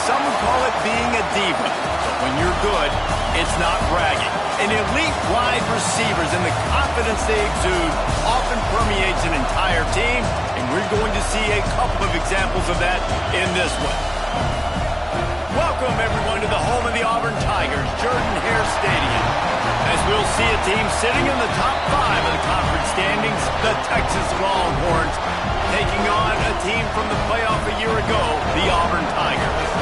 some would call it being a diva. But when you're good, it's not bragging. An elite wide receivers and the confidence they exude often permeates an entire team, and we're going to see a couple of examples of that in this one. Welcome, everyone, to the home of the Auburn Tigers, Jordan-Hare Stadium. As we'll see a team sitting in the top 5 of the conference standings, the Texas Longhorns, taking on a team from the playoff a year ago, the Auburn Tigers.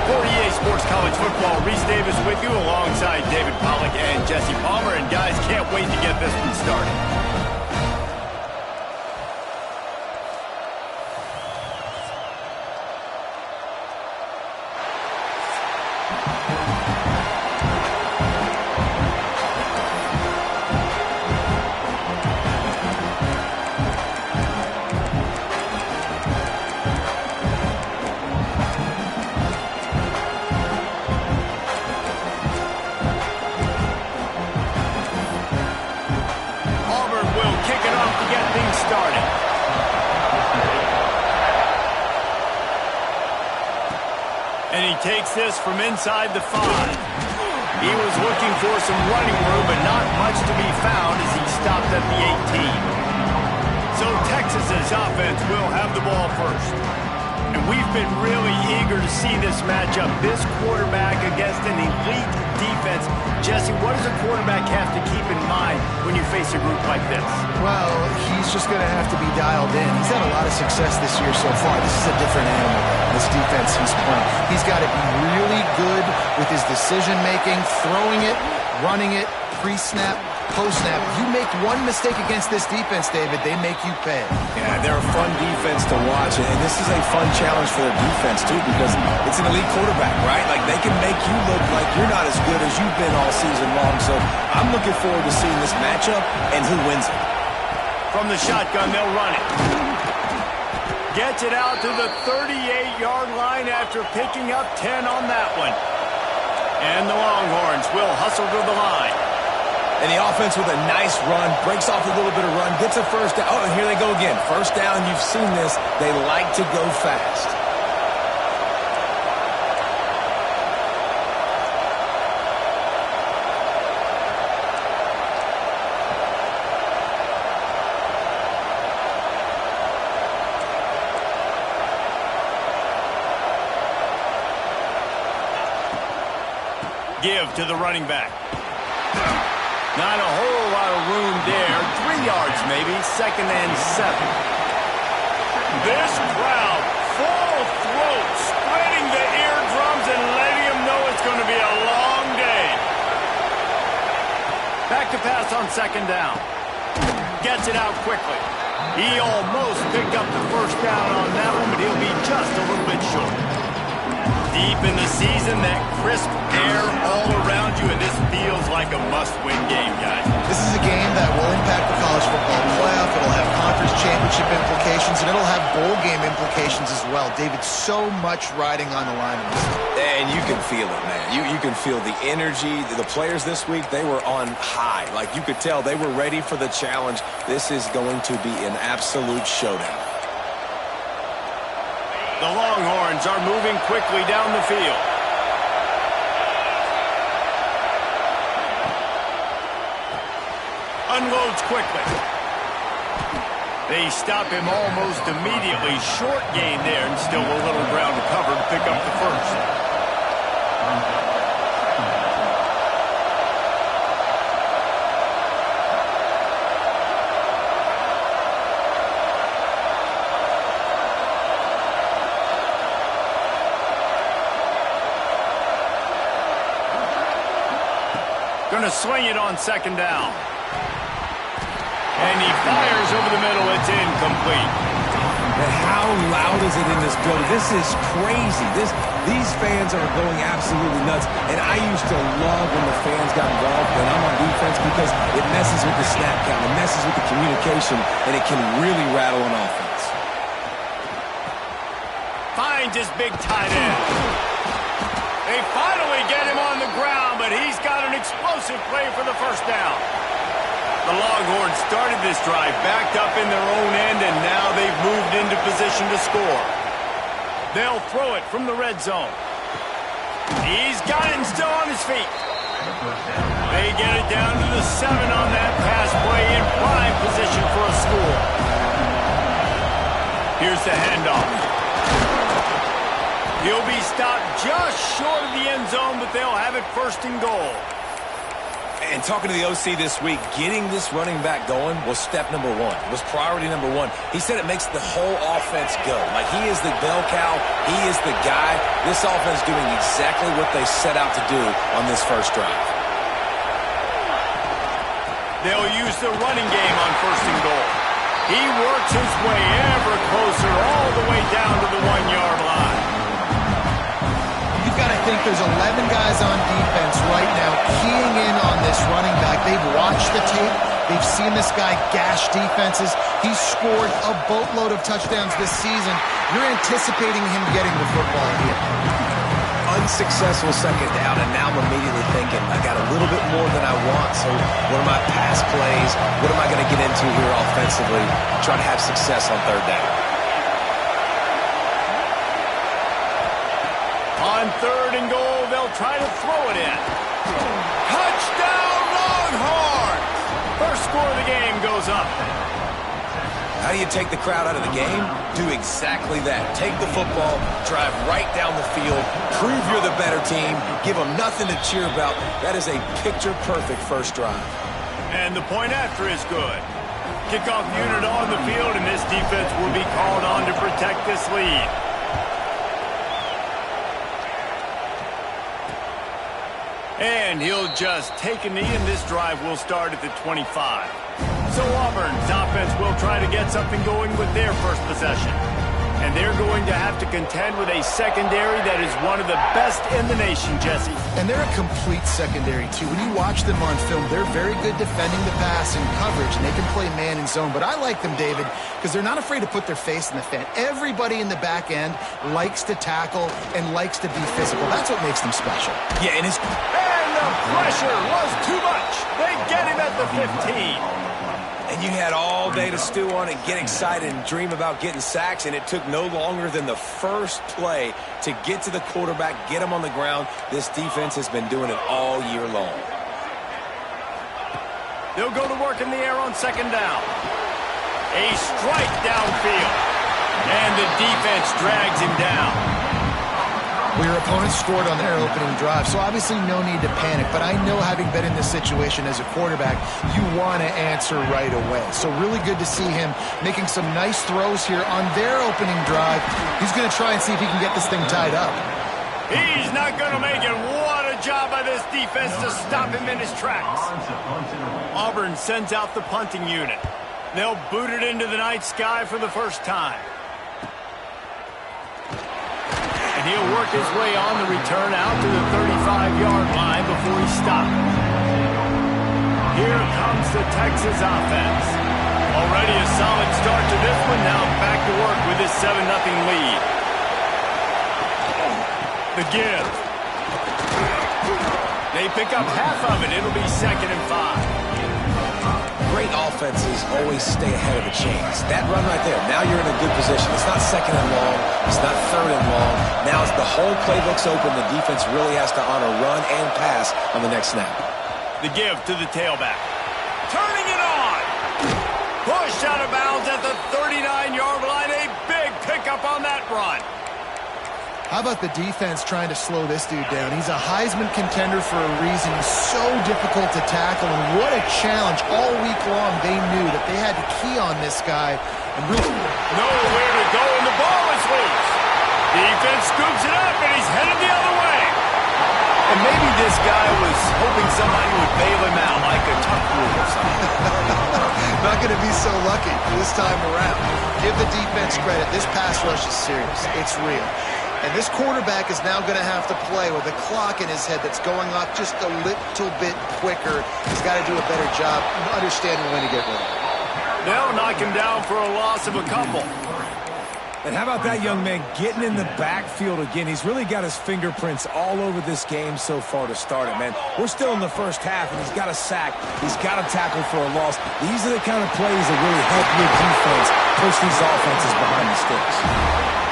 For EA Sports College Football, Reese Davis with you alongside David Pollack and Jesse Palmer. And guys, can't wait to get this one started. And he takes this from inside the 5. He was looking for some running room, but not much to be found as he stopped at the 18. So Texas's offense will have the ball first. And we've been really eager to see this matchup, this quarterback against an elite defense. Jesse, what does a quarterback have to keep in mind when you face a group like this? Well, he's just going to have to be dialed in. He's had a lot of success this year so far. This is a different animal, this defense he's playing. He's got to be really good with his decision-making, throwing it, running it, pre-snap, post-snap. You make one mistake against this defense, David, they make you pay. Yeah, they're a fun defense to watch, and this is a fun challenge for their defense, too, because it's an elite quarterback, right? Like, they can make you look like you're not as good as you've been all season long, so I'm looking forward to seeing this matchup and who wins it. From the shotgun, they'll run it. Gets it out to the 38-yard line after picking up 10 on that one. And the Longhorns will hustle to the line. And the offense with a nice run, breaks off a little bit of run, gets a first down. Oh, and here they go again. First down, you've seen this. They like to go fast. Give to the running back. Not a whole lot of room there. 3 yards maybe. 2nd and 7. This crowd, full throat, spreading the eardrums and letting them know it's going to be a long day. Back to pass on 2nd down. Gets it out quickly. He almost picked up the first down on that one, but he'll be just a little bit short. Deep in the season, that crisp air all around you, and this feels like a must-win game, guys. This is a game that will impact the college football playoff. It'll have conference championship implications, and it'll have bowl game implications as well. David, so much riding on the line in this game. And you can feel it, man. You can feel the energy. The players this week, they were on high. Like, you could tell they were ready for the challenge. This is going to be an absolute showdown. The Longhorns are moving quickly down the field. Unloads quickly. They stop him almost immediately. Short gain there, and still a little ground to cover to pick up the first. Going to swing it on 2nd down. And he fires over the middle. It's incomplete. And how loud is it in this building? This is crazy. These fans are going absolutely nuts. And I used to love when the fans got involved when I'm on defense because it messes with the snap count. It messes with the communication, and it can really rattle an offense. Finds his big tight end. They finally get him on the ground, but he's got an explosive play for the first down. The Longhorns started this drive backed up in their own end, and now they've moved into position to score. They'll throw it from the red zone. He's got it and still on his feet. They get it down to the 7 on that pass play in prime position for a score. Here's the handoff. He'll be stopped just short of the end zone, but they'll have it 1st and goal. And talking to the OC this week, getting this running back going was step number 1. Was priority number 1. He said it makes the whole offense go. Like, he is the bell cow. He is the guy. This offense doing exactly what they set out to do on this first drive. They'll use the running game on 1st and goal. He works his way ever closer all the way down to the 1-yard line. You've got to think there's 11 guys on defense right now keying in on this running back. They've watched the tape. They've seen this guy gash defenses. He's scored a boatload of touchdowns this season. You're anticipating him getting the football here. Unsuccessful 2nd down, and now I'm immediately thinking, I got a little bit more than I want, so what are my pass plays? What am I going to get into here offensively? Try to have success on 3rd down. On 3rd and goal, they'll try to throw it in. Touchdown, Longhorns! First score of the game goes up. How do you take the crowd out of the game? Do exactly that. Take the football, drive right down the field, prove you're the better team, give them nothing to cheer about. That is a picture-perfect first drive. And the point after is good. Kickoff unit on the field, and this defense will be called on to protect this lead. And he'll just take a knee, and this drive will start at the 25. So Auburn's offense will try to get something going with their first possession. And they're going to have to contend with a secondary that is one of the best in the nation, Jesse. And they're a complete secondary, too. When you watch them on film, they're very good defending the pass and coverage, and they can play man and zone. But I like them, David, because they're not afraid to put their face in the fan. Everybody in the back end likes to tackle and likes to be physical. That's what makes them special. Yeah, and the pressure was too much. They get him at the 15. And you had all day to stew on it, get excited, and dream about getting sacks, and it took no longer than the first play to get to the quarterback, get him on the ground. This defense has been doing it all year long. They'll go to work in the air on 2nd down. A strike downfield. And the defense drags him down. Well, your opponent scored on their opening drive, so obviously no need to panic. But I know, having been in this situation as a quarterback, you want to answer right away. So really good to see him making some nice throws here on their opening drive. He's going to try and see if he can get this thing tied up. He's not going to make it. What a job by this defense to stop him in his tracks. Auburn sends out the punting unit. They'll boot it into the night sky for the first time. He'll work his way on the return out to the 35-yard line before he's stopped. Here comes the Texas offense. Already a solid start to this one. Now back to work with his 7-0 lead. The give. They pick up half of it. It'll be 2nd and 5. Great offenses always stay ahead of the chains. That run right there, now you're in a good position. It's not 2nd and long. It's not 3rd and long. Now as the whole playbook's open, the defense really has to honor run and pass on the next snap. The give to the tailback. Turning it on. Pushed out of bounds at the 39-yard line. A big pickup on that run. How about the defense trying to slow this dude down? He's a Heisman contender for a reason. He's so difficult to tackle, and what a challenge. All week long they knew that they had to key on this guy. And really nowhere to go, and the ball is loose. Defense scoops it up, and he's headed the other way. And maybe this guy was hoping somebody would bail him out, like a tuck rule or something. Not going to be so lucky this time around. Give the defense credit. This pass rush is serious. It's real. And this quarterback is now going to have to play with a clock in his head that's going off just a little bit quicker. He's got to do a better job understanding when to get rid of it. They'll knock him down for a loss of a couple. And how about that young man getting in the backfield again? He's really got his fingerprints all over this game so far to start it, man. We're still in the first half, and he's got a sack. He's got a tackle for a loss. These are the kind of plays that really help your defense push these offenses behind the sticks.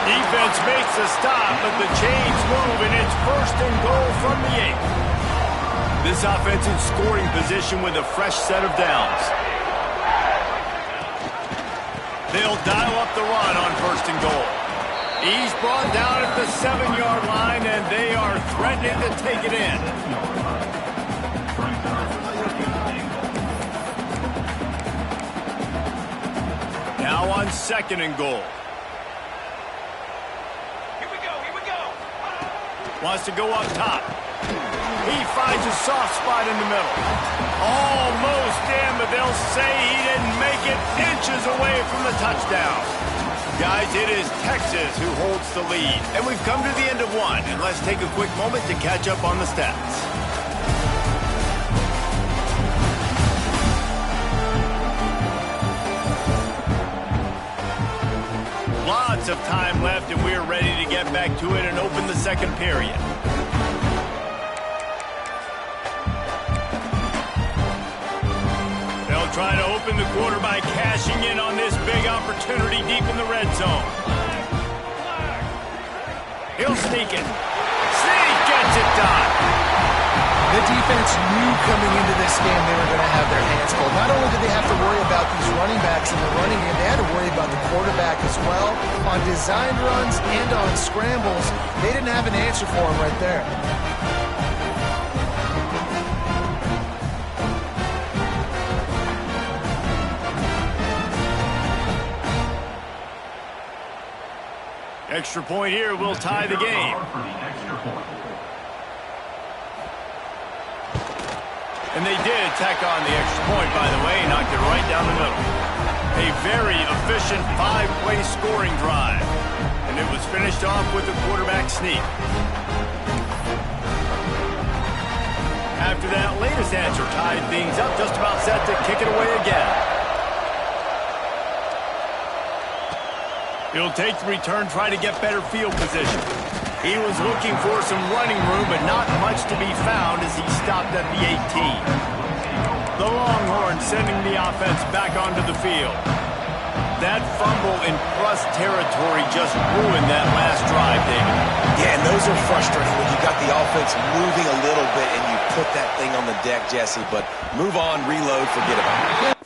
Defense makes a stop, but the chains move, and it's 1st and goal from the 8. This offense in scoring position with a fresh set of downs. They'll dial up the run on 1st and goal. He's brought down at the 7-yard line, and they are threatening to take it in. Now on 2nd and goal. Here we go. Wants to go up top. He finds a soft spot in the middle. Almost in, but they'll say he didn't make it, inches away from the touchdown. Guys, it is Texas who holds the lead. And we've come to the end of one. And let's take a quick moment to catch up on the stats. Lots of time left, and we're ready to get back to it and open the 2nd period. Try to open the quarter by cashing in on this big opportunity deep in the red zone. He'll sneak it. Sneak gets it done. The defense knew coming into this game they were going to have their hands full. Not only did they have to worry about these running backs in the running game, they had to worry about the quarterback as well. On designed runs and on scrambles, they didn't have an answer for him right there. Extra point here will tie the game. And they did tack on the extra point, by the way, knocked it right down the middle. A very efficient 5-play scoring drive. And it was finished off with a quarterback sneak. After that latest answer tied things up, just about set to kick it away again. He'll take the return, try to get better field position. He was looking for some running room, but not much to be found as he stopped at the 18. The Longhorns sending the offense back onto the field. That fumble in plus territory just ruined that last drive, David. Yeah, and those are frustrating when you got the offense moving a little bit and you put that thing on the deck, Jesse. But move on, reload, forget about it.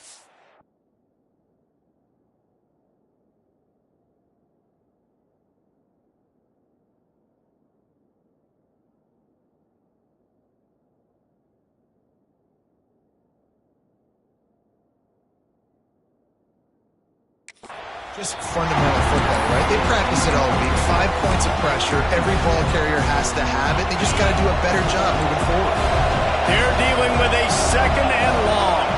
Just fundamental football, right? They practice it all week. 5 points of pressure. Every ball carrier has to have it. They just got to do a better job moving forward. They're dealing with a 2nd and long.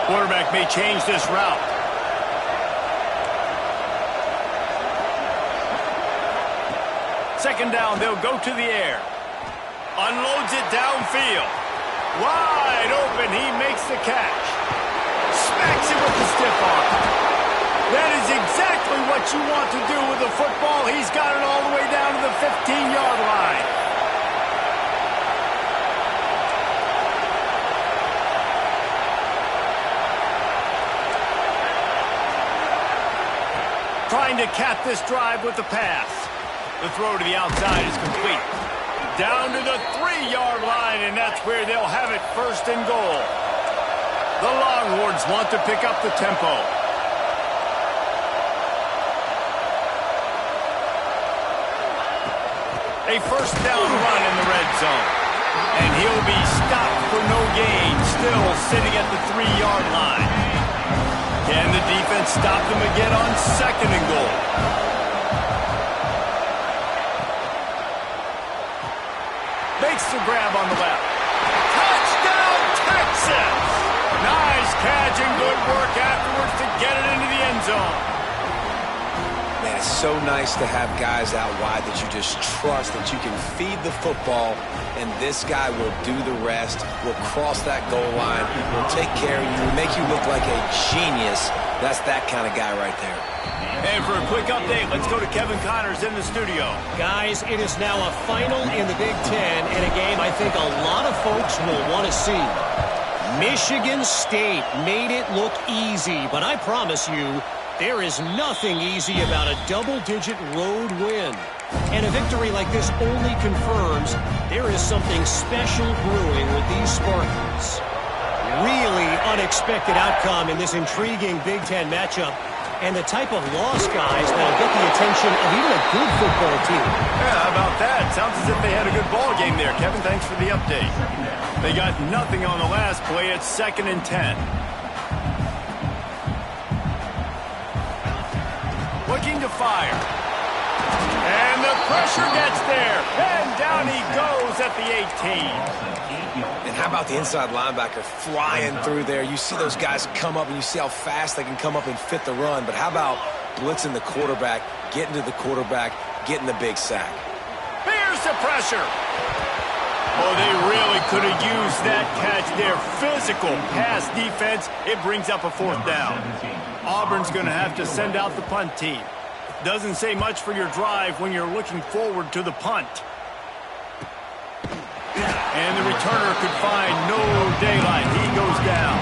Quarterback may change this route. Second down, they'll go to the air. Unloads it downfield. Wide open, he makes the catch. Smacks it with the stiff arm. That is exactly what you want to do with the football. He's got it all the way down to the 15-yard line. Trying to cap this drive with the pass. The throw to the outside is complete. Down to the 3-yard line, and that's where they'll have it 1st and goal. The Longhorns want to pick up the tempo. A 1st down run in the red zone. And he'll be stopped for no gain, still sitting at the 3-yard line. Can the defense stop them again on 2nd and goal? Makes the grab on the left. Touchdown, Texas! Nice catch and good work afterwards to get it into the end zone. Man, It's so nice to have guys out wide that you just trust that you can feed the football, and this guy will do the rest, will cross that goal line, will take care of you, will make you look like a genius. That's that kind of guy right there. And for a quick update, let's go to Kevin Connors in the studio. Guys, it is now a final in the Big Ten, and a game I think a lot of folks will want to see. Michigan State made it look easy, but I promise you, there is nothing easy about a double-digit road win. And a victory like this only confirms there is something special brewing with these Spartans. Really unexpected outcome in this intriguing Big Ten matchup, and the type of loss, guys, that'll get the attention of even a good football team. Yeah, how about that? Sounds as if they had a good ball game there. Kevin, thanks for the update. They got nothing on the last play. It's 2nd and 10. Looking to fire. And the pressure gets there. And down he goes at the 18. And how about the inside linebacker flying through there? You see those guys come up, and you see how fast they can come up and fit the run. But how about blitzing the quarterback, getting to the quarterback, getting the big sack? Here's the pressure. Oh, they really could have used that catch there. Physical pass defense. It brings up a 4th down. Auburn's going to have to send out the punt team. Doesn't say much for your drive when you're looking forward to the punt. And the returner could find no daylight. He goes down.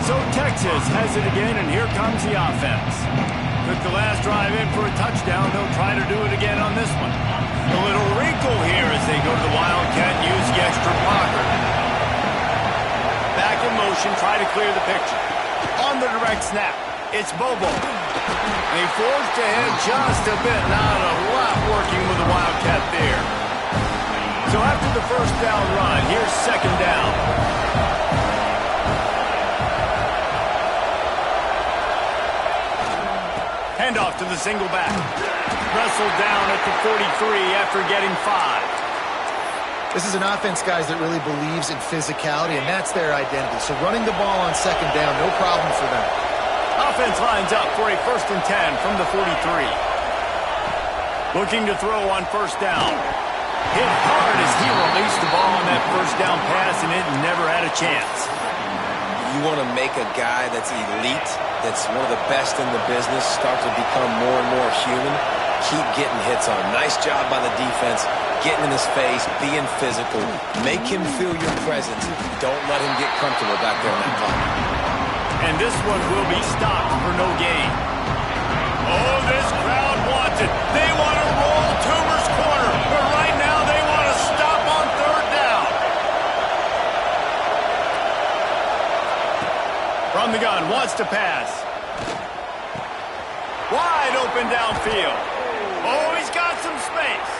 So Texas has it again, and here comes the offense. Took the last drive in for a touchdown. They'll try to do it again on this one. A little wrinkle here as they go to the Wildcat and use the extra blocker. Back in motion, try to clear the picture. On the direct snap, it's Bobo. They forced ahead just a bit. Not a lot working with the Wildcat there. So after the 1st down run, here's 2nd down. Handoff to the single back. Wrestled down at the 43 after getting 5. This is an offense, guys, that really believes in physicality, and that's their identity. So running the ball on 2nd down, no problem for them. Offense lines up for a 1st and 10 from the 43. Looking to throw on 1st down. Hit hard as he released the ball on that 1st down pass, and it never had a chance. You want to make a guy that's elite, that's one of the best in the business, start to become more and more human. Keep getting hits on him. Nice job by the defense, getting in his face, being physical. Make him feel your presence. Don't let him get comfortable back there in that pocket. And this one will be stopped for no gain. Oh, this crowd wants it. They want to roll Toomer's corner, but right now they want to stop on 3rd down. From the gun, wants to pass. Wide open downfield. Oh, he's got some space.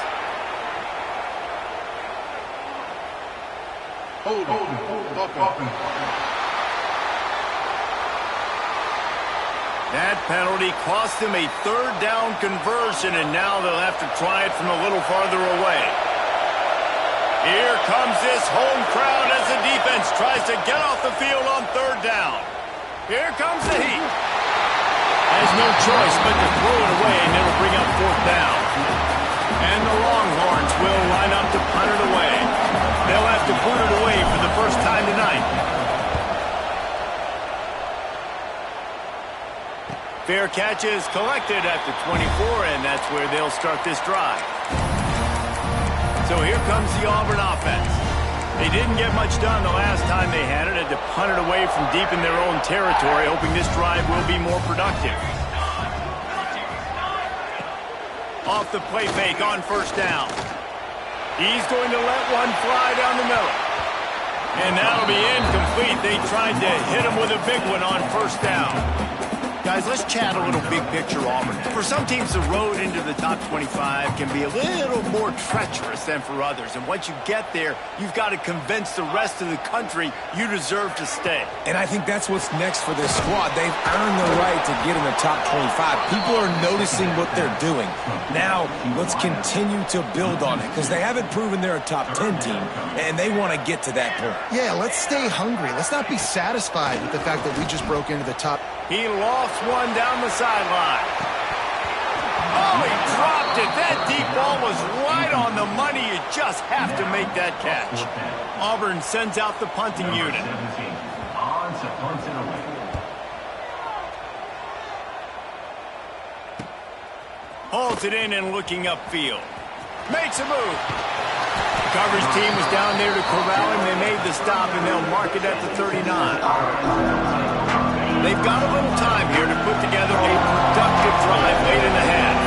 Hold on. That penalty cost them a 3rd down conversion, and now they'll have to try it from a little farther away. Here comes this home crowd as the defense tries to get off the field on 3rd down. Here comes the heat. Has no choice but to throw it away, and it'll bring up 4th down. And the Longhorns will line up to punt it away. They'll have to put it away for the first time tonight. Fair catch is collected at the 24, and that's where they'll start this drive. So here comes the Auburn offense. They didn't get much done the last time they had it. Had to punt it away from deep in their own territory, hoping this drive will be more productive. Off the play fake on 1st down. He's going to let one fly down the middle. And that'll be incomplete. They tried to hit him with a big one on 1st down. Guys, let's chat a little big picture Auburn. For some teams, the road into the top 25 can be a little more treacherous than for others. And once you get there, you've got to convince the rest of the country you deserve to stay. And I think that's what's next for this squad. They've earned the right to get in the top 25. People are noticing what they're doing. Now, let's continue to build on it, because they haven't proven they're a top 10 team, and they want to get to that point. Yeah, let's stay hungry. Let's not be satisfied with the fact that we just broke into the top. He lofts one down the sideline. Oh, he dropped it. That deep ball was right on the money. You just have to make that catch. Auburn sends out the punting unit. Holds it in and looking upfield. Makes a move. The coverage team was down there to corral him. They made the stop, and they'll mark it at the 39. They've got a little time here to put together a productive drive late in the half.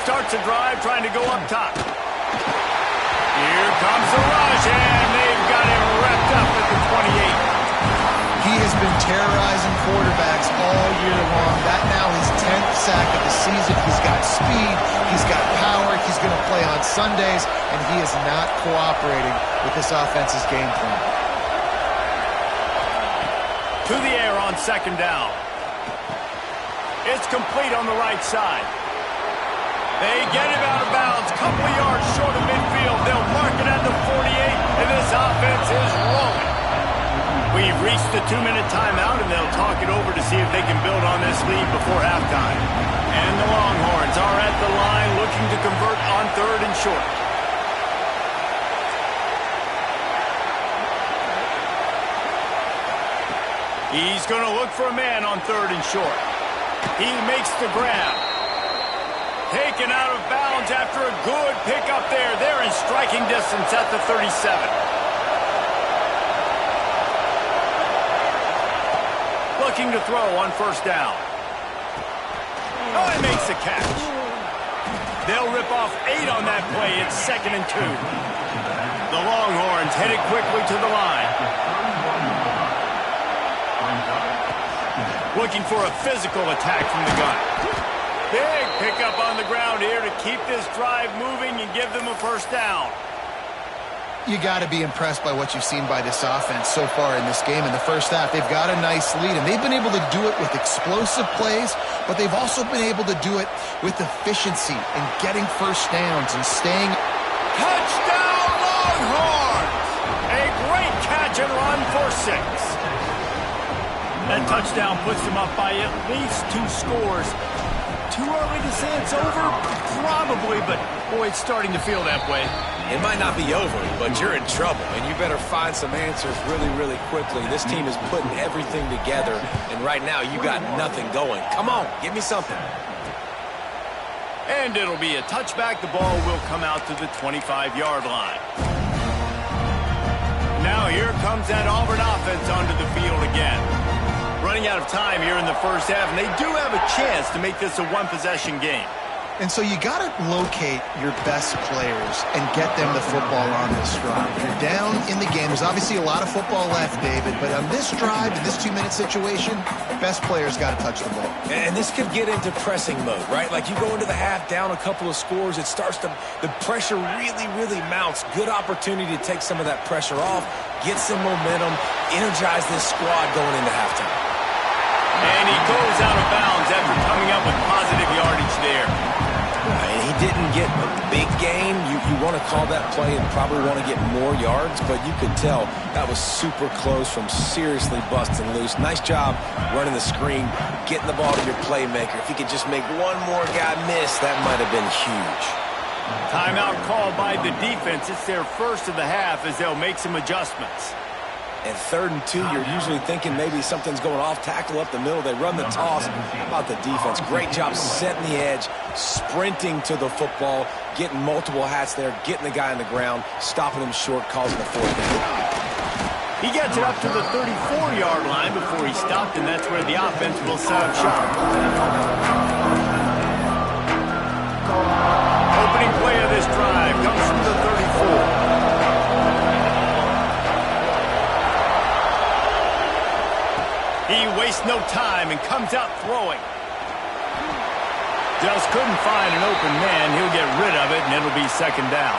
Starts a drive trying to go up top. Here comes the rush, and they've got him wrapped up at the 28. He has been terrorizing quarterbacks all year long. That now his 10th sack of the season. He's got speed. He's got power. He's going to play on Sundays, and he is not cooperating with this offense's game plan. To the air on second down. It's complete on the right side. They get him out of bounds. Couple of yards short of midfield. They'll mark it at the 48, and this offense is rolling. We've reached the 2-minute timeout, and they'll talk it over to see if they can build on this lead before halftime. And the Longhorns are at the line looking to convert on 3rd and short. He's going to look for a man on 3rd and short. He makes the grab. Taken out of bounds after a good pickup there. They're in striking distance at the 37. Looking to throw on 1st down. Oh, he makes the catch. They'll rip off 8 on that play. It's 2nd and 2. The Longhorns headed quickly to the line. Looking for a physical attack from the gun. Big pickup on the ground here to keep this drive moving and give them a 1st down. You got to be impressed by what you've seen by this offense so far in this game. In the first half, they've got a nice lead, and they've been able to do it with explosive plays, but they've also been able to do it with efficiency and getting 1st downs and staying. Touchdown, Longhorns! A great catch and run for 6. That touchdown puts them up by at least 2 scores. Too early to say it's over? Probably, but boy, it's starting to feel that way. It might not be over, but you're in trouble, and you better find some answers really, really quickly. This team is putting everything together, and right now you got nothing going. Come on, give me something. And it'll be a touchback. The ball will come out to the 25-yard line. Now here comes that Auburn offense onto the field again. Running out of time here in the first half, and they do have a chance to make this a one-possession game. And so you got to locate your best players and get them the football on this drive. If you're down in the game, there's obviously a lot of football left, David, but on this drive, in this 2-minute situation, best players got to touch the ball. And this could get into pressing mode, right? Like you go into the half down a couple of scores, it starts to, the pressure really, really mounts. Good opportunity to take some of that pressure off, get some momentum, energize this squad going into halftime. And he goes out of bounds after coming up with positive yardage there. He didn't get a big gain. You want to call that play and probably want to get more yards, but you could tell that was super close from seriously busting loose. Nice job running the screen, getting the ball to your playmaker. If he could just make one more guy miss, that might have been huge. Timeout called by the defense. It's their first of the half as they'll make some adjustments. At 3rd and 2, you're usually thinking maybe something's going off tackle up the middle. They run the toss. How about the defense? Great job setting the edge, sprinting to the football, getting multiple hats there, getting the guy on the ground, stopping him short, causing a 4th down. He gets it up to the 34-yard line before he stopped, and that's where the offense will set up shop. Opening play of this drive comes from the 34. He wastes no time and comes out throwing. Just couldn't find an open man. He'll get rid of it, and it'll be 2nd down.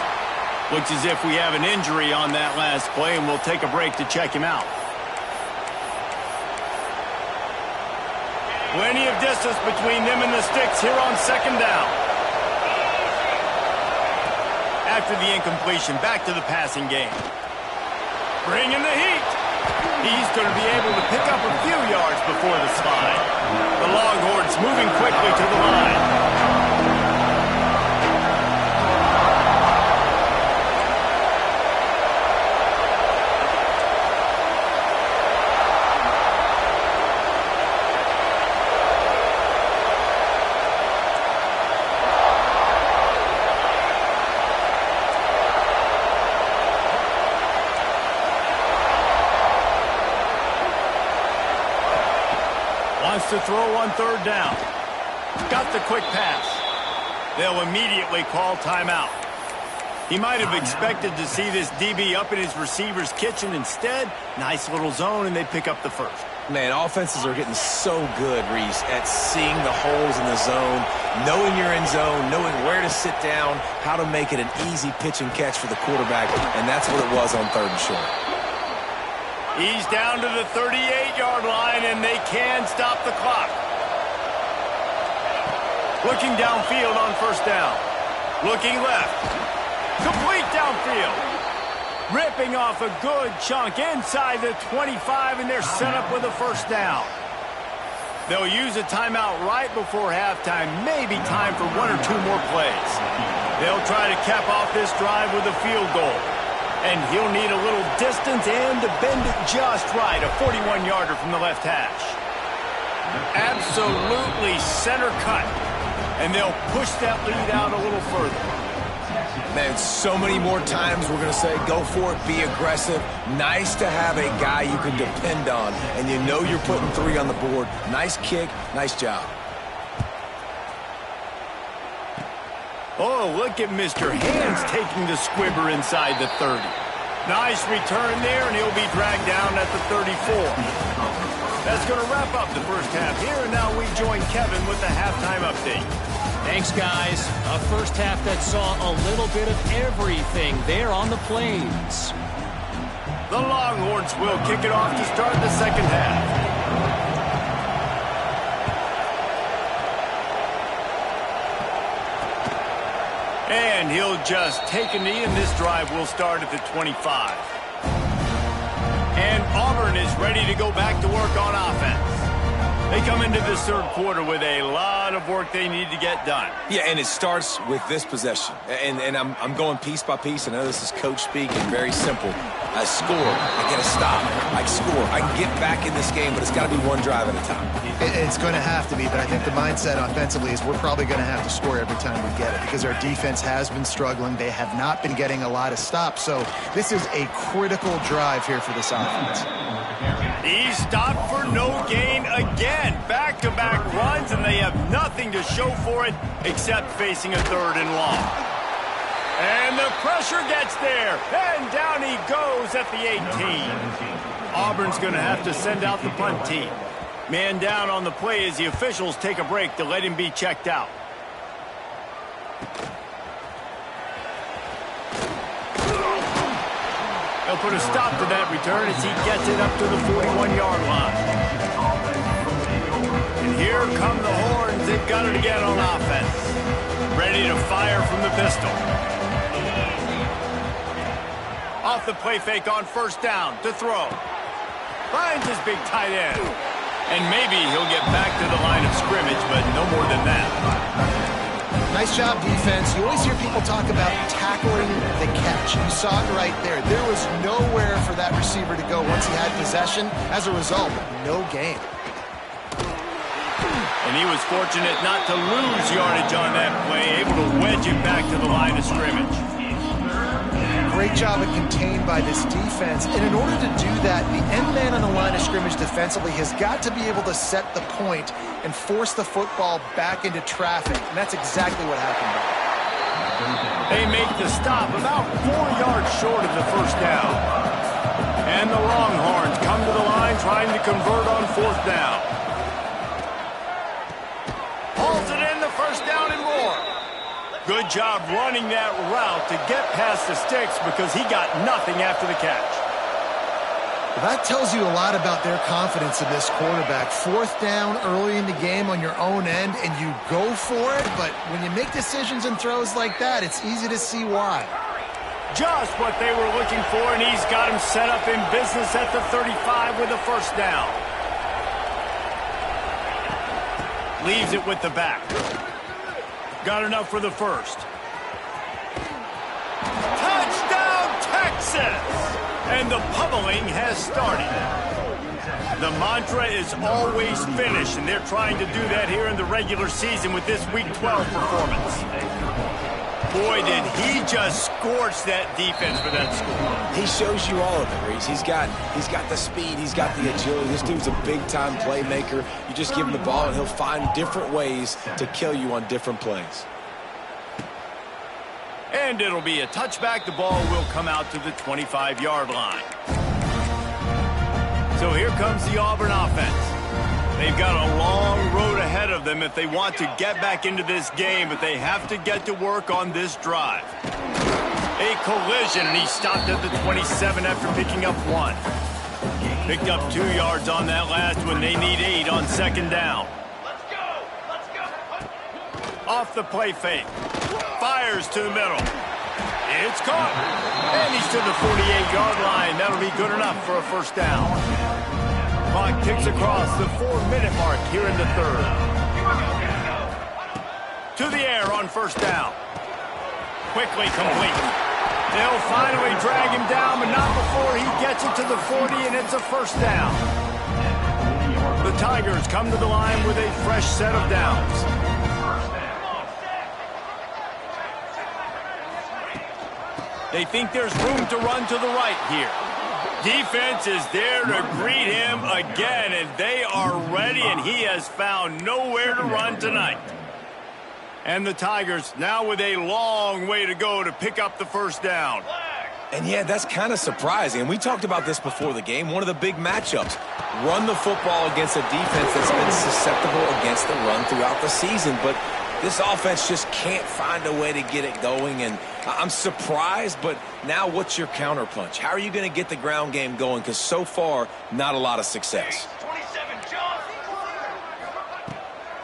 Looks as if we have an injury on that last play, and we'll take a break to check him out. Plenty of distance between them and the sticks here on 2nd down. After the incompletion, back to the passing game. Bringing the heat. He's going to be able to pick up a few yards before the slide. The Longhorns moving quickly to the line. Wants to throw on third down. Got the quick pass. They'll immediately call timeout. He might have expected to see this DB up in his receiver's kitchen. Instead, nice little zone, and they pick up the first. Man, offenses are getting so good, Reese, at seeing the holes in the zone, knowing you're in zone, knowing where to sit down, how to make it an easy pitch and catch for the quarterback, and that's what it was on third and short. He's down to the 38-yard line, and they can stop the clock. Looking downfield on first down. Looking left. Complete downfield. Ripping off a good chunk inside the 25, and they're set up with a first down. They'll use a timeout right before halftime. Maybe time for one or two more plays. They'll try to cap off this drive with a field goal. And he'll need a little distance and to bend it just right. A 41-yarder from the left hash. Absolutely center cut. And they'll push that lead out a little further. Man, so many more times we're going to say, go for it, be aggressive. Nice to have a guy you can depend on. And you know you're putting 3 on the board. Nice kick, nice job. Oh, look at Mr. Hands taking the squibber inside the 30. Nice return there, and he'll be dragged down at the 34. That's going to wrap up the first half here, and now we join Kevin with the halftime update. Thanks, guys. A first half that saw a little bit of everything there on the Plains. The Longhorns will kick it off to start the second half. And he'll just take a knee, and this drive will start at the 25. And Auburn is ready to go back to work on offense. They come into this third quarter with a lot of work they need to get done. Yeah, and it starts with this possession. And I'm going piece by piece. I know this is coach speak and very simple. I score. I get a stop. I score. I can get back in this game, but it's got to be one drive at a time. It's going to have to be, but I think the mindset offensively is we're probably going to have to score every time we get it because our defense has been struggling. They have not been getting a lot of stops, so this is a critical drive here for this offense. He stopped for no gain again. Back-to-back runs, and they have nothing to show for it except facing a third and long. And the pressure gets there, and down he goes at the 18. Auburn's going to have to send out the punt team. Man down on the play as the officials take a break to let him be checked out. They'll put a stop to that return as he gets it up to the 41-yard line. And here come the horns. They've got it again on offense. Ready to fire from the pistol. Off the play fake on first down to throw. Finds his big tight end. And maybe he'll get back to the line of scrimmage, but no more than that. Nice job, defense. You always hear people talk about tackling the catch. You saw it right there. There was nowhere for that receiver to go once he had possession. As a result, no gain. And he was fortunate not to lose yardage on that play, able to wedge it back to the line of scrimmage. Great job of contained by this defense. And in order to do that, the end man on the line of scrimmage defensively has got to be able to set the point and force the football back into traffic. And that's exactly what happened. They make the stop about 4 yards short of the first down. And the Longhorns come to the line trying to convert on fourth down. Hauls it in, the first down and more. Good job running that route to get past the sticks because he got nothing after the catch. Well, that tells you a lot about their confidence in this quarterback. Fourth down early in the game on your own end, and you go for it, but when you make decisions and throws like that, it's easy to see why. Just what they were looking for, and he's got him set up in business at the 35 with a first down. Leaves it with the back. Got enough for the first. Touchdown, Texas! And the pummeling has started. The mantra is always finish, and they're trying to do that here in the regular season with this Week 12 performance. Boy, did he just scorch that defense for that score. He shows you all of it, Reese. He's got the speed. He's got the agility. This dude's a big-time playmaker. You just give him the ball, and he'll find different ways to kill you on different plays. And it'll be a touchback. The ball will come out to the 25-yard line. So here comes the Auburn offense. They've got a long road ahead of them if they want to get back into this game, but they have to get to work on this drive. A collision, and he stopped at the 27 after picking up 1. Picked up 2 yards on that last one. They need 8 on second down. Let's go. Off the play fake. Fires to the middle. It's caught. And he's to the 48-yard line. That'll be good enough for a first down. Clock ticks across the 4-minute mark here in the third. To the air on first down. Quickly complete. They'll finally drag him down, but not before he gets it to the 40, and it's a first down. The Tigers come to the line with a fresh set of downs. They think there's room to run to the right here. Defense is there to greet him again, and they are ready, and he has found nowhere to run tonight. And the Tigers now with a long way to go to pick up the first down. And yeah, that's kind of surprising. And we talked about this before the game. One of the big matchups. Run the football against a defense that's been susceptible against the run throughout the season. But this offense just can't find a way to get it going. And I'm surprised, but now what's your counterpunch? How are you going to get the ground game going? Because so far, not a lot of success. 27, John.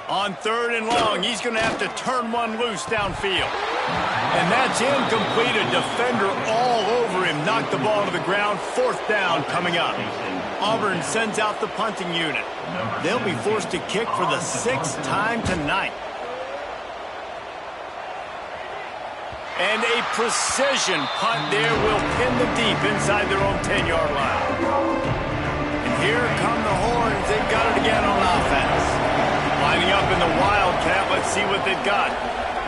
On third and long, he's going to have to turn one loose downfield. And that's incomplete. A defender all over him. Knocked the ball to the ground. Fourth down coming up. Auburn sends out the punting unit. They'll be forced to kick for the 6th time tonight. And a precision punt there will pin them deep inside their own 10-yard line. And here come the Horns. They've got it again on offense. Lining up in the Wildcat. Let's see what they've got.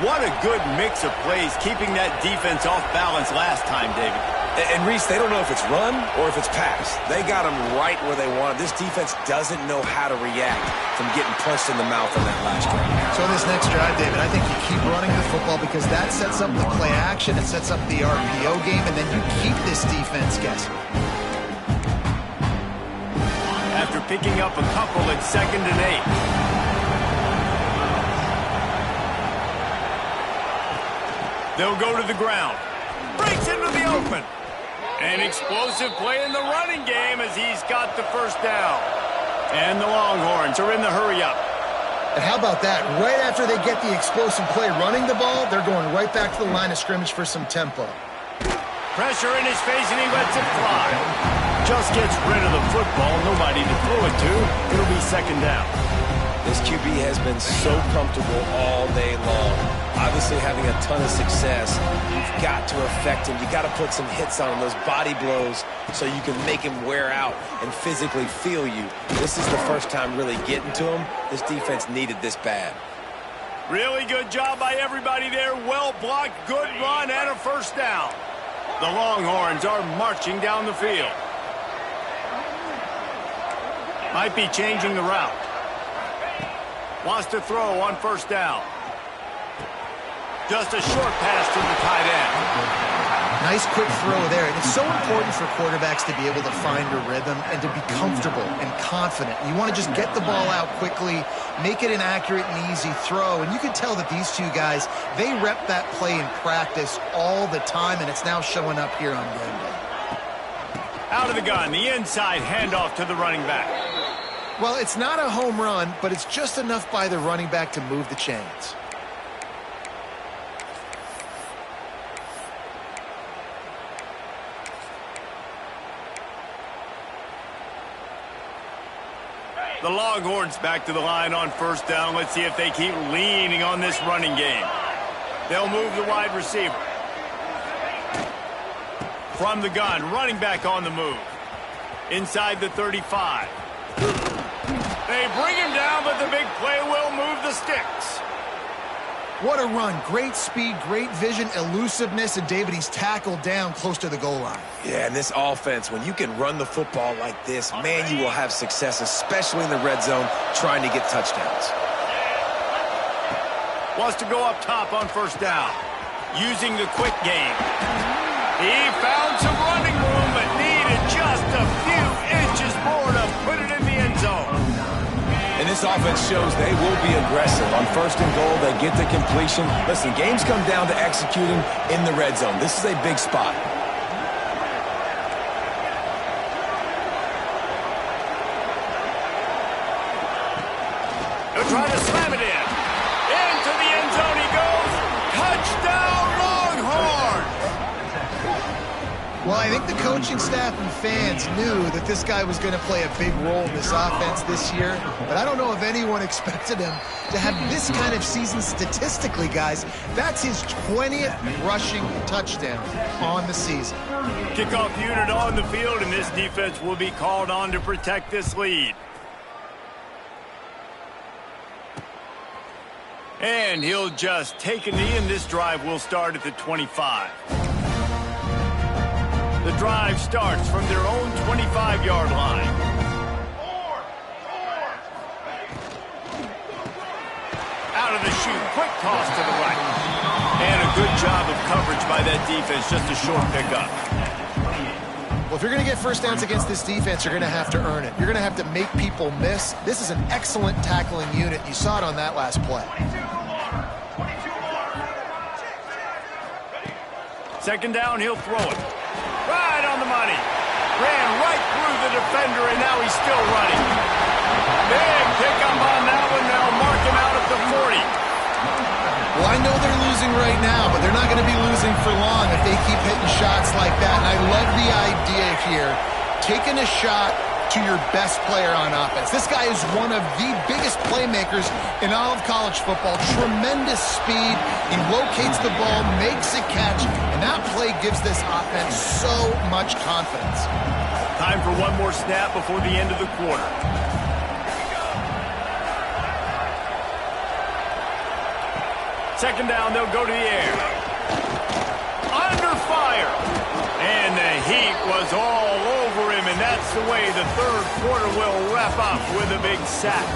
What a good mix of plays, keeping that defense off balance last time, David. And Reese, they don't know if it's run or if it's pass. They got them right where they want it. This defense doesn't know how to react from getting punched in the mouth on that last drive. So this next drive, David, I think you keep running the football because that sets up the play action, it sets up the RPO game, and then you keep this defense guessing. After picking up a couple at 2nd and 8. They'll go to the ground. Breaks into the open. An explosive play in the running game as he's got the first down. And the Longhorns are in the hurry-up. And how about that? Right after they get the explosive play running the ball, they're going right back to the line of scrimmage for some tempo. Pressure in his face, and he lets it fly. Just gets rid of the football. Nobody to throw it to. It'll be 2nd down. This QB has been so comfortable all day long. Obviously having a ton of success. You've got to affect him. You've got to put some hits on him, those body blows, so you can make him wear out and physically feel you. This is the first time really getting to him. This defense needed this bad. Really good job by everybody there. Well blocked, good run, and a first down. The Longhorns are marching down the field. Might be changing the route. Wants to throw on first down. Just a short pass to the tight end. Nice quick throw there. And it's so important for quarterbacks to be able to find a rhythm and to be comfortable and confident. You want to just get the ball out quickly, make it an accurate and easy throw. And you can tell that these two guys, they rep that play in practice all the time, and it's now showing up here on game day. Out of the gun, the inside handoff to the running back. Well, it's not a home run, but it's just enough by the running back to move the chains. The Longhorns back to the line on first down. Let's see if they keep leaning on this running game. They'll move the wide receiver. From the gun, running back on the move. Inside the 35. They bring him down, but the big play will move the sticks. What a run. Great speed, great vision, elusiveness, and David, he's tackled down close to the goal line. Yeah, and this offense, when you can run the football like this, man, you will have success, especially in the red zone, trying to get touchdowns. Wants to go up top on first down. Using the quick game. He found some running room, but needed just a few inches more to put it in the end zone. And this offense shows they will be aggressive. On first and goal, they get the completion. Listen, games come down to executing in the red zone. This is a big spot. He'll try to slam it in. Into the end zone he goes. Touchdown, Longhorns! Well, I think the coaching staff and fans knew that this guy was going to play a big role in this offense this year, but I don't know if anyone expected him to have this kind of season statistically, guys. That's his 20th rushing touchdown on the season. Kickoff unit on the field, and this defense will be called on to protect this lead. And he'll just take a knee, and this drive will start at the 25. The drive starts from their own 25-yard line. Out of the chute, quick toss to the right. And a good job of coverage by that defense, just a short pickup. Well, if you're going to get first downs against this defense, you're going to have to earn it. You're going to have to make people miss. This is an excellent tackling unit. You saw it on that last play. Second down, he'll throw it. Right on the money. Ran right through the defender, and now he's still running. Big pickup on that one. They'll mark him out at the 40. Well, I know they're losing right now, but they're not going to be losing for long if they keep hitting shots like that. And I love the idea here, taking a shot to your best player on offense. This guy is one of the biggest playmakers in all of college football. Tremendous speed. He locates the ball, makes a catch, and that play gives this offense so much confidence. Time for one more snap before the end of the quarter. Second down, they'll go to the air. Under fire. And the heat was all over him, and that's the way the third quarter will wrap up with a big sack.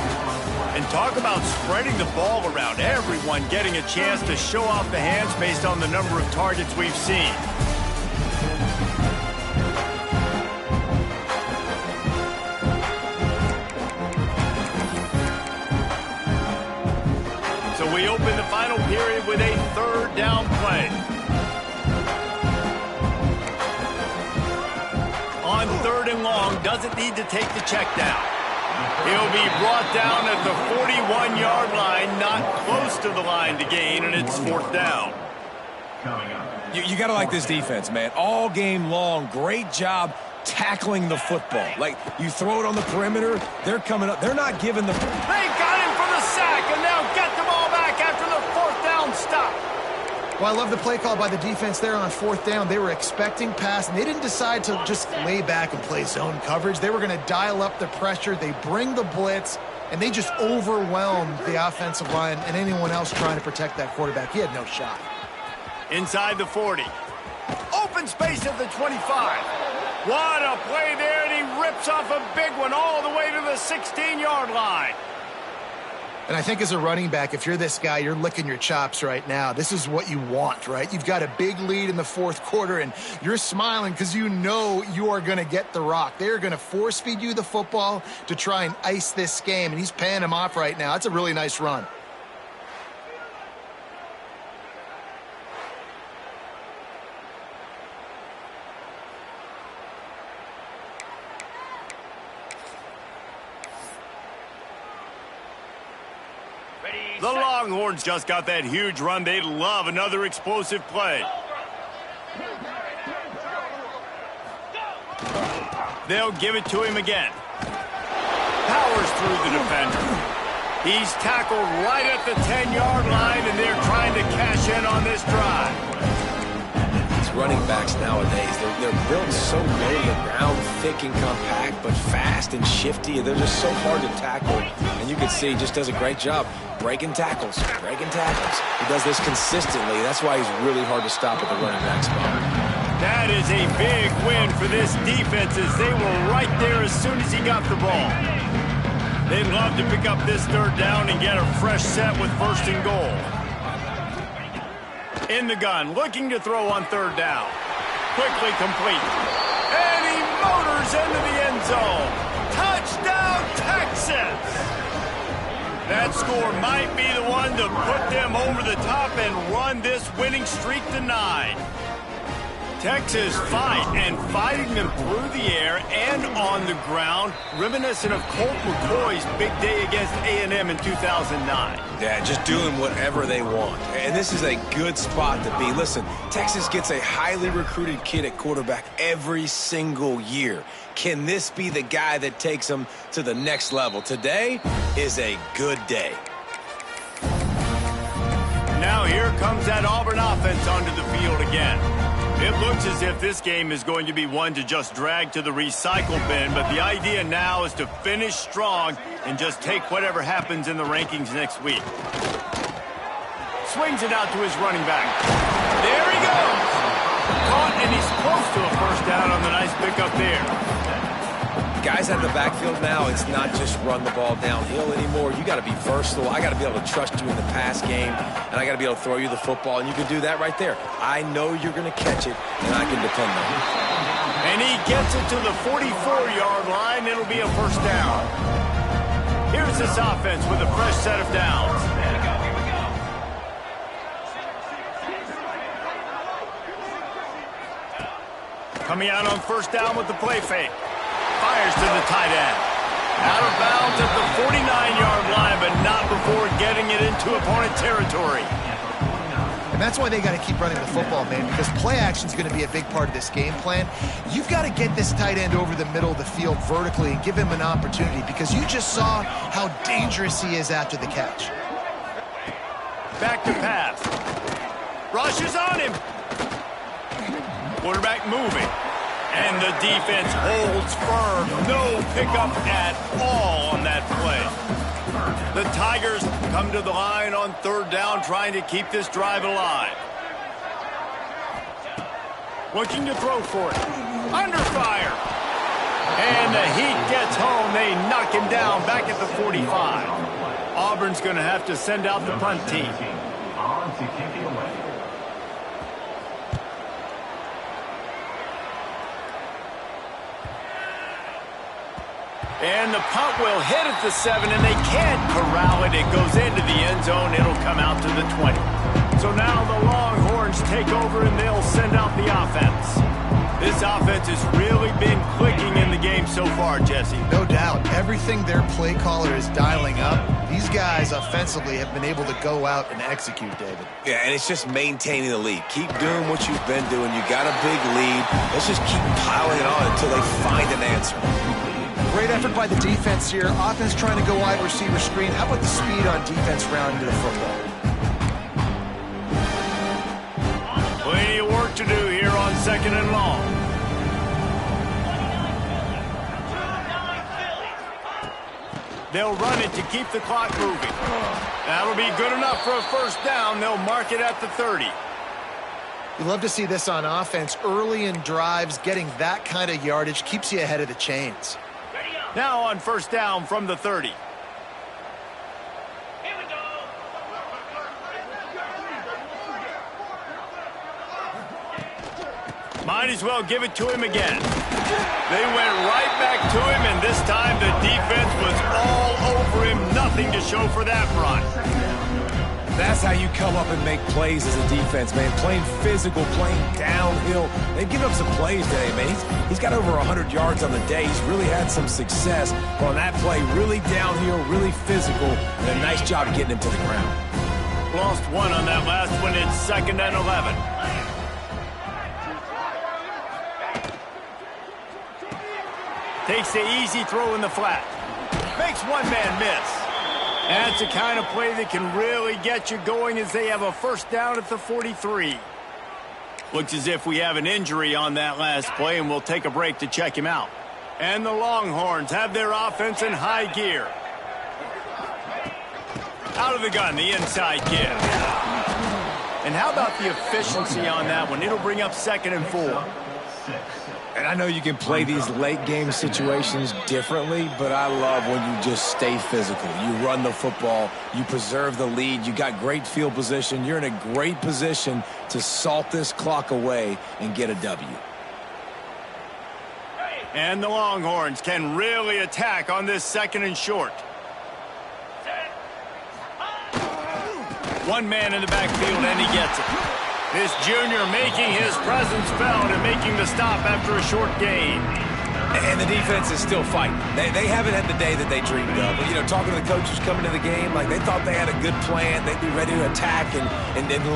And talk about spreading the ball around. Everyone getting a chance to show off the hands based on the number of targets we've seen. So we open the final period with a third down play. On third and long, doesn't need to take the check down. He'll be brought down at the 41-yard line, not close to the line to gain, and it's fourth down. You got to like this defense, man. All game long, great job tackling the football. Like, you throw it on the perimeter, they're coming up. They're not giving the... They got him for the sack, and now get the ball back after the fourth down stop. Well, I love the play call by the defense there on fourth down. They were expecting pass, and they didn't decide to just lay back and play zone coverage. They were going to dial up the pressure. They bring the blitz, and they just overwhelmed the offensive line and anyone else trying to protect that quarterback. He had no shot. Inside the 40. Open space at the 25. What a play there, and he rips off a big one all the way to the 16-yard line. And I think as a running back, if you're this guy, you're licking your chops right now. This is what you want, right? You've got a big lead in the fourth quarter, and you're smiling because you know you are going to get the rock. They're going to force-feed you the football to try and ice this game, and he's paying him off right now. That's a really nice run. The Longhorns just got that huge run. They'd love another explosive play. They'll give it to him again. Power powers through the defender. He's tackled right at the 10-yard line, and they're trying to cash in on this drive. These running backs nowadays, they're built so low to the ground, thick and compact, but fast and shifty. They're just so hard to tackle. And you can see he just does a great job breaking tackles, breaking tackles. He does this consistently. That's why he's really hard to stop at the running back spot. That is a big win for this defense as they were right there as soon as he got the ball. They'd love to pick up this third down and get a fresh set with first and goal. In the gun, looking to throw on third down. Quickly complete. And he motors into the end zone. Touchdown, Texas! That score might be the one to put them over the top and run this winning streak to 9. Texas fighting them through the air and on the ground, reminiscent of Colt McCoy's big day against A&M in 2009. Yeah, just doing whatever they want. And this is a good spot to be. Listen, Texas gets a highly recruited kid at quarterback every single year. Can this be the guy that takes them to the next level? Today is a good day. Now here comes that Auburn offense onto the field again. It looks as if this game is going to be one to just drag to the recycle bin, but the idea now is to finish strong and just take whatever happens in the rankings next week. Swings it out to his running back. There he goes! Caught, and he's close to a first down on the nice pickup there. Guys out of the backfield now, it's not just run the ball downhill anymore. You got to be versatile. I got to be able to trust you in the pass game, and I got to be able to throw you the football, and you can do that right there. I know you're going to catch it, and I can depend on it. And he gets it to the 44-yard line. It'll be a first down. Here's this offense with a fresh set of downs. Coming out on first down with the play fake. Fires to the tight end. Out of bounds at the 49-yard line, but not before getting it into opponent territory. And that's why they got to keep running the football, man, because play action is going to be a big part of this game plan. You've got to get this tight end over the middle of the field vertically and give him an opportunity, because you just saw how dangerous he is after the catch. Back to pass. Rush is on him. Quarterback moving. And the defense holds firm. No pickup at all on that play. The Tigers come to the line on third down, trying to keep this drive alive. Looking to throw for it. Under fire. And the heat gets home. They knock him down back at the 45. Auburn's going to have to send out the punt team. And the punt will hit at the 7, and they can't corral it. It goes into the end zone. It'll come out to the 20. So now the Longhorns take over, and they'll send out the offense. This offense has really been clicking in the game so far, Jesse. No doubt. Everything their play caller is dialing up, these guys offensively have been able to go out and execute, David. Yeah, and it's just maintaining the lead. Keep doing what you've been doing. You got a big lead. Let's just keep piling it on until they find an answer. Great effort by the defense here. Offense trying to go wide receiver screen. How about the speed on defense rounding to the football? Plenty of work to do here on second and long. They'll run it to keep the clock moving. That'll be good enough for a first down. They'll mark it at the 30. You love to see this on offense. Early in drives, getting that kind of yardage keeps you ahead of the chains. Now on first down from the 30. Might as well give it to him again. They went right back to him, and this time the defense was all over him. Nothing to show for that run. That's how you come up and make plays as a defense, man. Playing physical, playing downhill. They've given up some plays today, man. He's got over 100 yards on the day. He's really had some success. But on that play, really downhill, really physical, and a nice job getting him to the ground. Lost one on that last one. It's second and 11. Takes the easy throw in the flat. Makes one man miss. That's the kind of play that can really get you going as they have a first down at the 43. Looks as if we have an injury on that last play, and we'll take a break to check him out. And the Longhorns have their offense in high gear. Out of the gun, the inside kid. And how about the efficiency on that one? It'll bring up 2nd and 4. And I know you can play these late-game situations differently, but I love when you just stay physical. You run the football, you preserve the lead, you got great field position. You're in a great position to salt this clock away and get a W. And the Longhorns can really attack on this 2nd and short. One man in the backfield, and he gets it. This junior making his presence felt and making the stop after a short gain. And the defense is still fighting. They haven't had the day that they dreamed of. But, you know, talking to the coaches coming to the game, like they thought they had a good plan. They'd be ready to attack and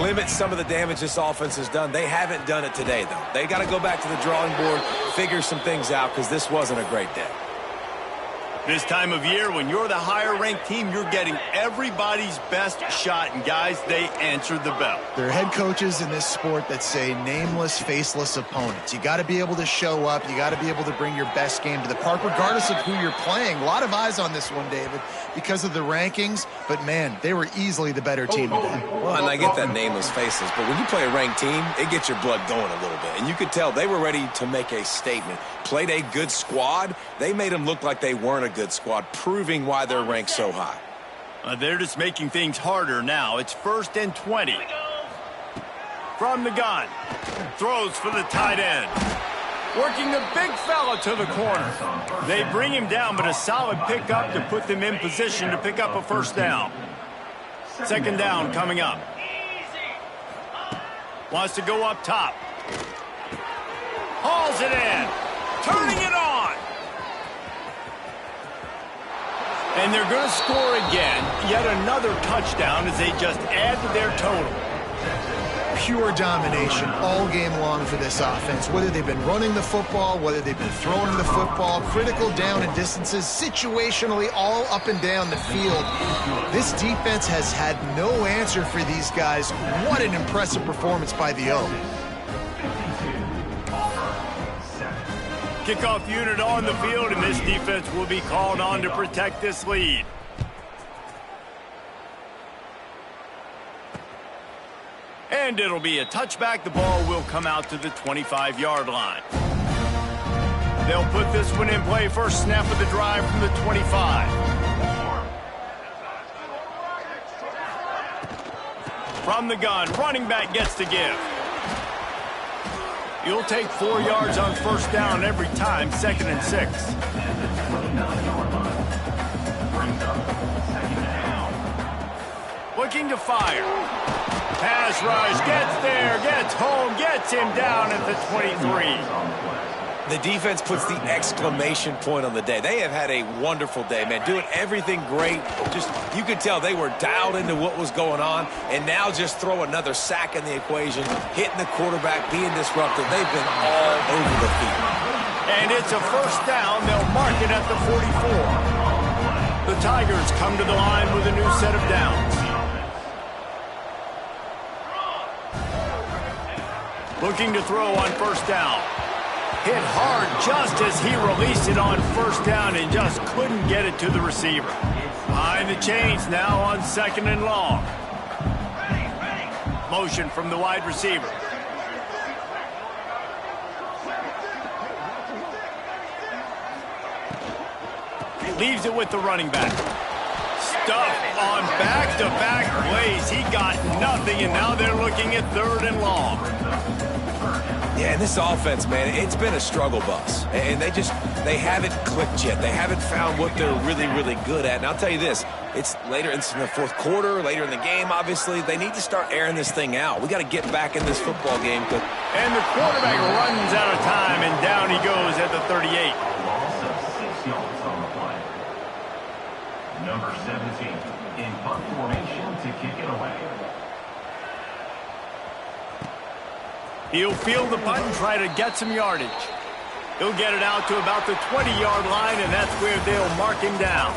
limit some of the damage this offense has done. They haven't done it today, though. They got to go back to the drawing board, figure some things out, because this wasn't a great day. This time of year, when you're the higher-ranked team, you're getting everybody's best shot. And, guys, they answered the bell. There are head coaches in this sport that say nameless, faceless opponents. You got to be able to show up. You got to be able to bring your best game to the park, regardless of who you're playing. A lot of eyes on this one, David, because of the rankings. But, man, they were easily the better team today. Well, and I get that nameless, faceless. But when you play a ranked team, it gets your blood going a little bit. And you could tell they were ready to make a statement. Played a good squad. They made them look like they weren't a good squad, proving why they're ranked so high. They're just making things harder now. It's 1st and 20. From the gun. Throws for the tight end. Working the big fella to the corner. They bring him down, but a solid pickup to put them in position to pick up a first down. 2nd down coming up. Wants to go up top. Hauls it in. Turning it on. And they're going to score again. Yet another touchdown as they just add to their total. Pure domination all game long for this offense. Whether they've been running the football, whether they've been throwing the football, critical down and distances, situationally all up and down the field. This defense has had no answer for these guys. What an impressive performance by the O. Kickoff unit on the field, and this defense will be called on to protect this lead. And it'll be a touchback. The ball will come out to the 25-yard line. They'll put this one in play. First snap of the drive from the 25. From the gun, running back gets to give. You'll take 4 yards on first down every time, 2nd and 6. Looking to fire. Pass rush, gets there, gets home, gets him down at the 23. The defense puts the exclamation point on the day. They have had a wonderful day, man. Doing everything great. Just, you could tell they were dialed into what was going on. And now just throw another sack in the equation, hitting the quarterback, being disruptive. They've been all over the field. And it's a first down. They'll mark it at the 44. The Tigers come to the line with a new set of downs. Looking to throw on first down. Hit hard just as he released it on first down and just couldn't get it to the receiver. Behind the chains now on 2nd and long. Motion from the wide receiver. Leaves it with the running back. Stuff on back-to-back plays. He got nothing, and now they're looking at 3rd and long. Yeah, and this offense, man, it's been a struggle bus. And they haven't clicked yet. They haven't found what they're really, really good at. And I'll tell you this, it's later in the 4th quarter, later in the game, obviously. They need to start airing this thing out. We got to get back in this football game. And the quarterback runs out of time, and down he goes at the 38. Number 17 in punt formation to kick it away. He'll field the punt and try to get some yardage. He'll get it out to about the 20-yard line, and that's where they'll mark him down.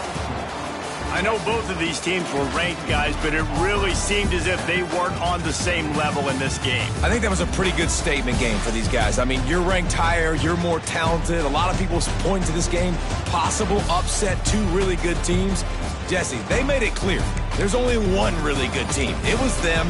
I know both of these teams were ranked, guys, but it really seemed as if they weren't on the same level in this game. I think that was a pretty good statement game for these guys. I mean, you're ranked higher, you're more talented. A lot of people point to this game, possible upset, two really good teams. Jesse, they made it clear. There's only one really good team. It was them.